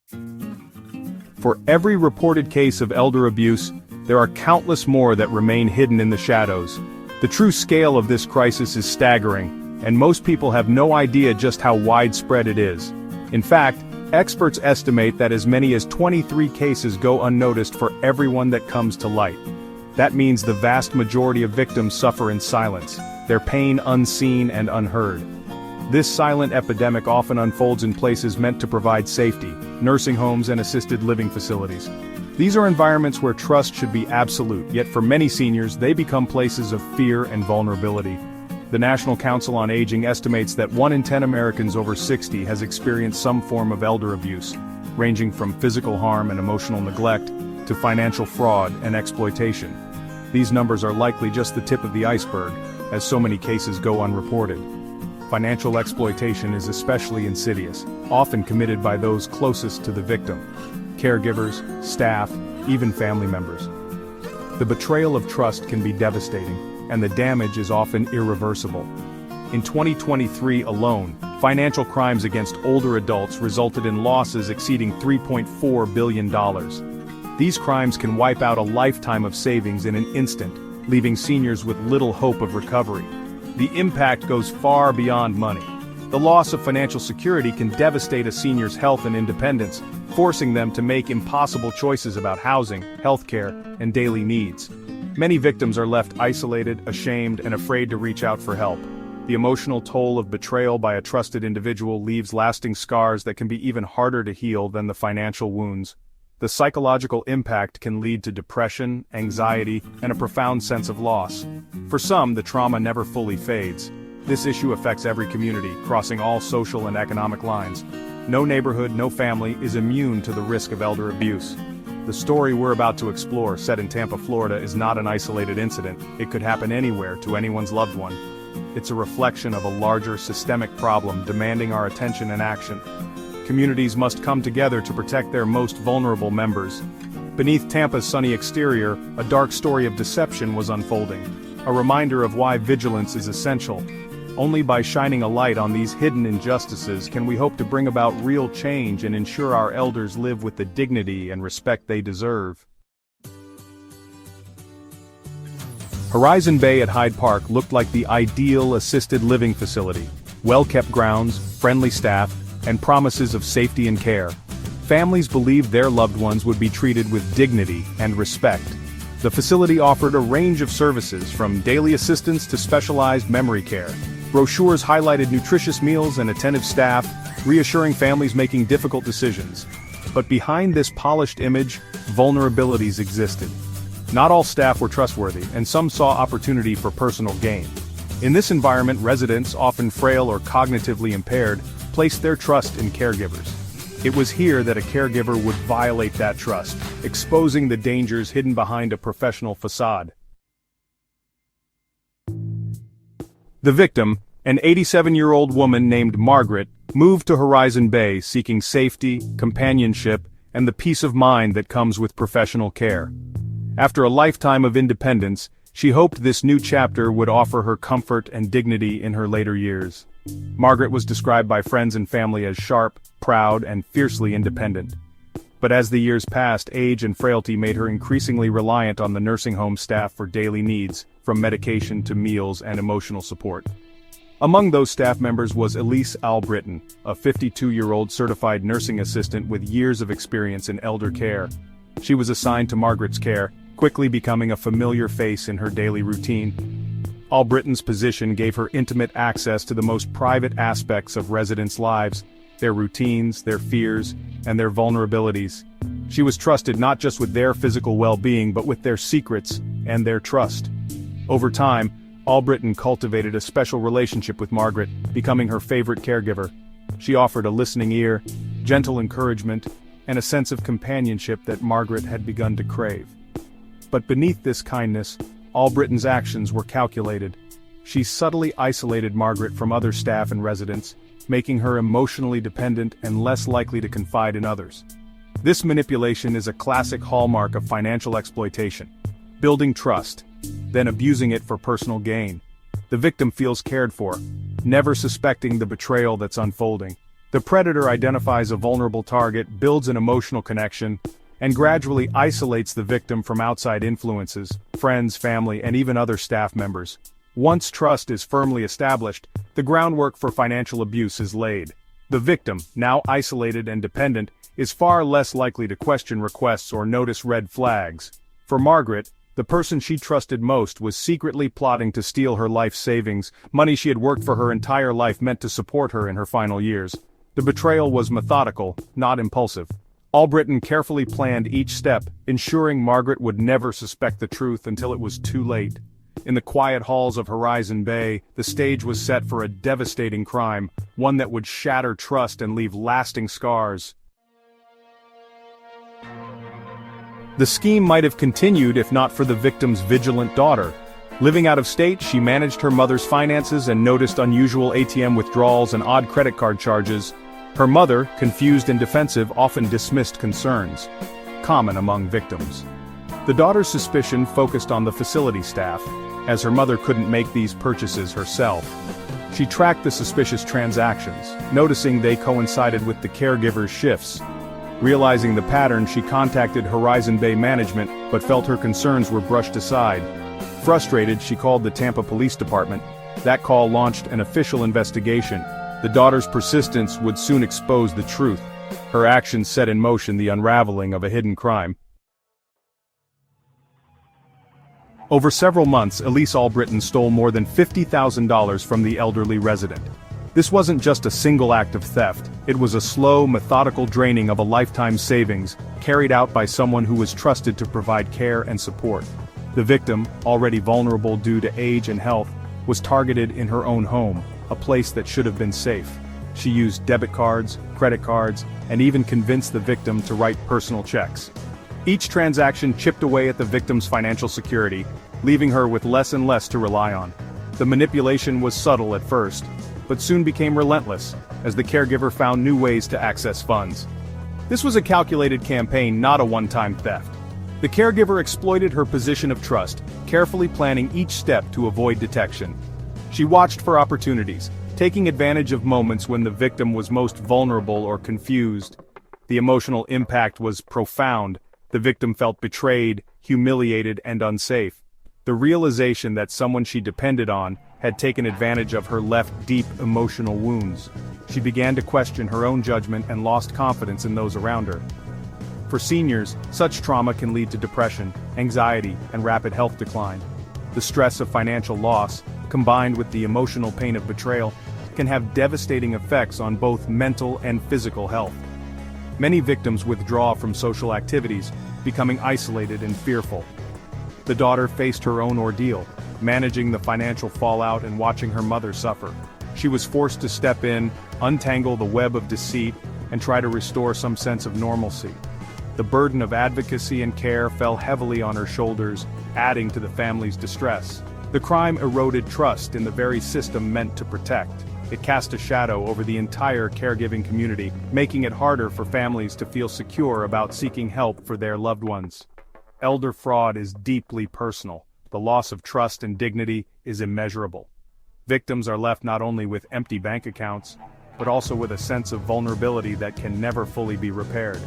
For every reported case of elder abuse, there are countless more that remain hidden in the shadows. The true scale of this crisis is staggering, and most people have no idea just how widespread it is. In fact, experts estimate that as many as 23 cases go unnoticed for everyone that comes to light. That means the vast majority of victims suffer in silence, their pain unseen and unheard. This silent epidemic often unfolds in places meant to provide safety, nursing homes and assisted living facilities. These are environments where trust should be absolute, yet for many seniors, they become places of fear and vulnerability. The National Council on Aging estimates that 1 in 10 Americans over 60 has experienced some form of elder abuse, ranging from physical harm and emotional neglect to financial fraud and exploitation. These numbers are likely just the tip of the iceberg, as so many cases go unreported. Financial exploitation is especially insidious, often committed by those closest to the victim: caregivers, staff, even family members. The betrayal of trust can be devastating, and the damage is often irreversible. In 2023 alone, financial crimes against older adults resulted in losses exceeding $3.4 billion. These crimes can wipe out a lifetime of savings in an instant, leaving seniors with little hope of recovery. The impact goes far beyond money. The loss of financial security can devastate a senior's health and independence, forcing them to make impossible choices about housing, healthcare, and daily needs. Many victims are left isolated, ashamed, and afraid to reach out for help. The emotional toll of betrayal by a trusted individual leaves lasting scars that can be even harder to heal than the financial wounds. The psychological impact can lead to depression, anxiety, and a profound sense of loss. For some, the trauma never fully fades. This issue affects every community, crossing all social and economic lines. No neighborhood, no family is immune to the risk of elder abuse. The story we're about to explore, set in Tampa, Florida, is not an isolated incident. It could happen anywhere to anyone's loved one. It's a reflection of a larger systemic problem demanding our attention and action. Communities must come together to protect their most vulnerable members. Beneath Tampa's sunny exterior, a dark story of deception was unfolding, a reminder of why vigilance is essential. Only by shining a light on these hidden injustices can we hope to bring about real change and ensure our elders live with the dignity and respect they deserve. Horizon Bay at Hyde Park looked like the ideal assisted living facility. Well-kept grounds, friendly staff, and promises of safety and care. Families believed their loved ones would be treated with dignity and respect. The facility offered a range of services, from daily assistance to specialized memory care. Brochures highlighted nutritious meals and attentive staff, reassuring families making difficult decisions. But behind this polished image, vulnerabilities existed. Not all staff were trustworthy, and some saw opportunity for personal gain. In this environment, residents, often frail or cognitively impaired, placed their trust in caregivers. It was here that a caregiver would violate that trust, exposing the dangers hidden behind a professional facade. The victim, an 87-year-old woman named Margaret, moved to Horizon Bay seeking safety, companionship, and the peace of mind that comes with professional care. After a lifetime of independence, she hoped this new chapter would offer her comfort and dignity in her later years. Margaret was described by friends and family as sharp, proud, and fiercely independent. But as the years passed, age and frailty made her increasingly reliant on the nursing home staff for daily needs, from medication to meals and emotional support. Among those staff members was Elise Albritton, a 52-year-old certified nursing assistant with years of experience in elder care. She was assigned to Margaret's care, quickly becoming a familiar face in her daily routine. Albritton's position gave her intimate access to the most private aspects of residents' lives, their routines, their fears, and their vulnerabilities. She was trusted not just with their physical well-being but with their secrets and their trust. Over time, Albritton cultivated a special relationship with Margaret, becoming her favorite caregiver. She offered a listening ear, gentle encouragement, and a sense of companionship that Margaret had begun to crave. But beneath this kindness, Albritton's actions were calculated. She subtly isolated Margaret from other staff and residents, making her emotionally dependent and less likely to confide in others. This manipulation is a classic hallmark of financial exploitation: building trust, then abusing it for personal gain. The victim feels cared for, never suspecting the betrayal that's unfolding. The predator identifies a vulnerable target, builds an emotional connection, and gradually isolates the victim from outside influences, friends, family, and even other staff members. Once trust is firmly established, the groundwork for financial abuse is laid. The victim, now isolated and dependent, is far less likely to question requests or notice red flags. For Margaret, the person she trusted most was secretly plotting to steal her life savings, money she had worked for her entire life meant to support her in her final years. The betrayal was methodical, not impulsive. Albritton carefully planned each step, ensuring Margaret would never suspect the truth until it was too late. In the quiet halls of Horizon Bay, the stage was set for a devastating crime, one that would shatter trust and leave lasting scars. The scheme might have continued if not for the victim's vigilant daughter. Living out of state, she managed her mother's finances and noticed unusual ATM withdrawals and odd credit card charges. Her mother, confused and defensive, often dismissed concerns, common among victims. The daughter's suspicion focused on the facility staff, as her mother couldn't make these purchases herself. She tracked the suspicious transactions, noticing they coincided with the caregiver's shifts. Realizing the pattern, she contacted Horizon Bay management, but felt her concerns were brushed aside. Frustrated, she called the Tampa Police Department. That call launched an official investigation. The daughter's persistence would soon expose the truth. Her actions set in motion the unraveling of a hidden crime. Over several months, Elise Albritton stole more than $50,000 from the elderly resident. This wasn't just a single act of theft, it was a slow, methodical draining of a lifetime's savings, carried out by someone who was trusted to provide care and support. The victim, already vulnerable due to age and health, was targeted in her own home, a place that should have been safe. She used debit cards, credit cards, and even convinced the victim to write personal checks. Each transaction chipped away at the victim's financial security, leaving her with less and less to rely on. The manipulation was subtle at first, but soon became relentless, as the caregiver found new ways to access funds. This was a calculated campaign, not a one-time theft. The caregiver exploited her position of trust, carefully planning each step to avoid detection. She watched for opportunities, taking advantage of moments when the victim was most vulnerable or confused. The emotional impact was profound. The victim felt betrayed, humiliated, and unsafe. The realization that someone she depended on had taken advantage of her left deep emotional wounds. She began to question her own judgment and lost confidence in those around her. For seniors, such trauma can lead to depression, anxiety, and rapid health decline. The stress of financial loss, combined with the emotional pain of betrayal, can have devastating effects on both mental and physical health. Many victims withdraw from social activities, becoming isolated and fearful. The daughter faced her own ordeal, managing the financial fallout and watching her mother suffer. She was forced to step in, untangle the web of deceit, and try to restore some sense of normalcy. The burden of advocacy and care fell heavily on her shoulders, adding to the family's distress. The crime eroded trust in the very system meant to protect. It cast a shadow over the entire caregiving community, making it harder for families to feel secure about seeking help for their loved ones. Elder fraud is deeply personal. The loss of trust and dignity is immeasurable. Victims are left not only with empty bank accounts, but also with a sense of vulnerability that can never fully be repaired.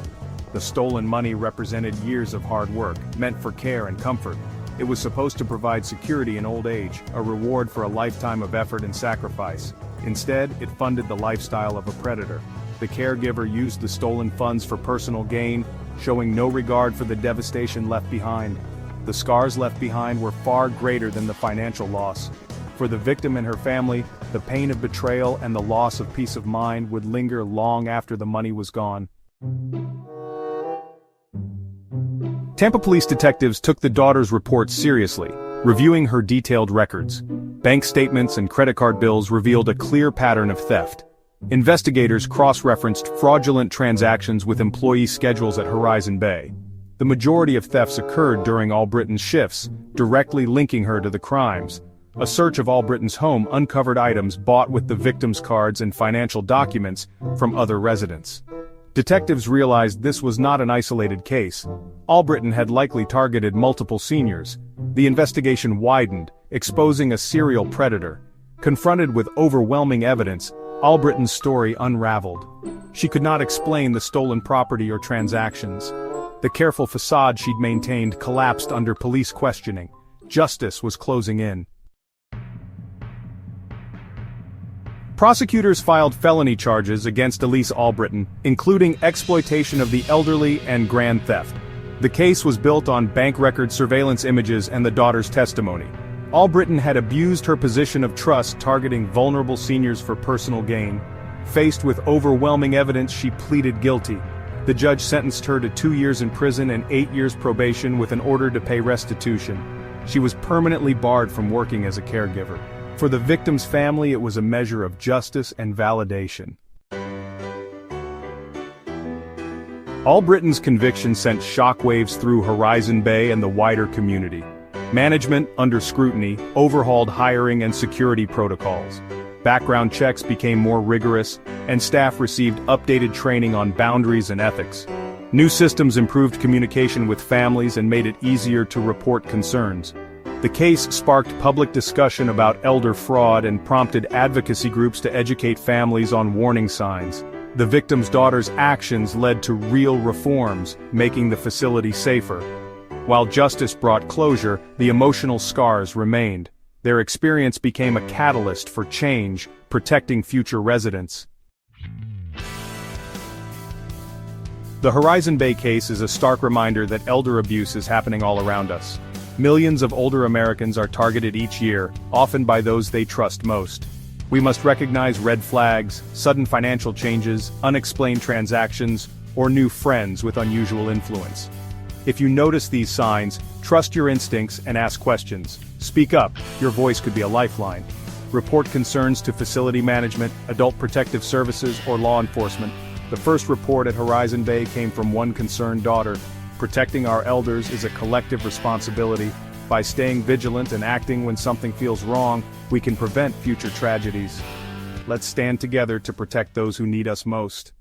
The stolen money represented years of hard work, meant for care and comfort. It was supposed to provide security in old age, a reward for a lifetime of effort and sacrifice. Instead, it funded the lifestyle of a predator. The caregiver used the stolen funds for personal gain, showing no regard for the devastation left behind. The scars left behind were far greater than the financial loss. For the victim and her family, the pain of betrayal and the loss of peace of mind would linger long after the money was gone. Tampa police detectives took the daughter's report seriously, reviewing her detailed records. Bank statements and credit card bills revealed a clear pattern of theft. Investigators cross-referenced fraudulent transactions with employee schedules at Horizon Bay. The majority of thefts occurred during Albritton's shifts, directly linking her to the crimes. A search of Albritton's home uncovered items bought with the victim's cards and financial documents from other residents. Detectives realized this was not an isolated case. Albritton had likely targeted multiple seniors. The investigation widened, exposing a serial predator. Confronted with overwhelming evidence, Albritton's story unraveled. She could not explain the stolen property or transactions. The careful facade she'd maintained collapsed under police questioning. Justice was closing in. Prosecutors filed felony charges against Elise Albritton, including exploitation of the elderly and grand theft. The case was built on bank record surveillance images and the daughter's testimony. Albritton had abused her position of trust, targeting vulnerable seniors for personal gain. Faced with overwhelming evidence, she pleaded guilty. The judge sentenced her to 2 years in prison and 8 years probation with an order to pay restitution. She was permanently barred from working as a caregiver. For the victim's family, it was a measure of justice and validation. Albritton's conviction sent shockwaves through Horizon Bay and the wider community. Management, under scrutiny, overhauled hiring and security protocols. Background checks became more rigorous, and staff received updated training on boundaries and ethics. New systems improved communication with families and made it easier to report concerns. The case sparked public discussion about elder fraud and prompted advocacy groups to educate families on warning signs. The victim's daughter's actions led to real reforms, making the facility safer. While justice brought closure, the emotional scars remained. Their experience became a catalyst for change, protecting future residents. The Horizon Bay case is a stark reminder that elder abuse is happening all around us. Millions of older Americans are targeted each year, often by those they trust most. We must recognize red flags, sudden financial changes, unexplained transactions, or new friends with unusual influence. If you notice these signs, trust your instincts and ask questions. Speak up, your voice could be a lifeline. Report concerns to facility management, adult protective services, or law enforcement. The first report at Horizon Bay came from one concerned daughter. Protecting our elders is a collective responsibility. By staying vigilant and acting when something feels wrong, we can prevent future tragedies. Let's stand together to protect those who need us most.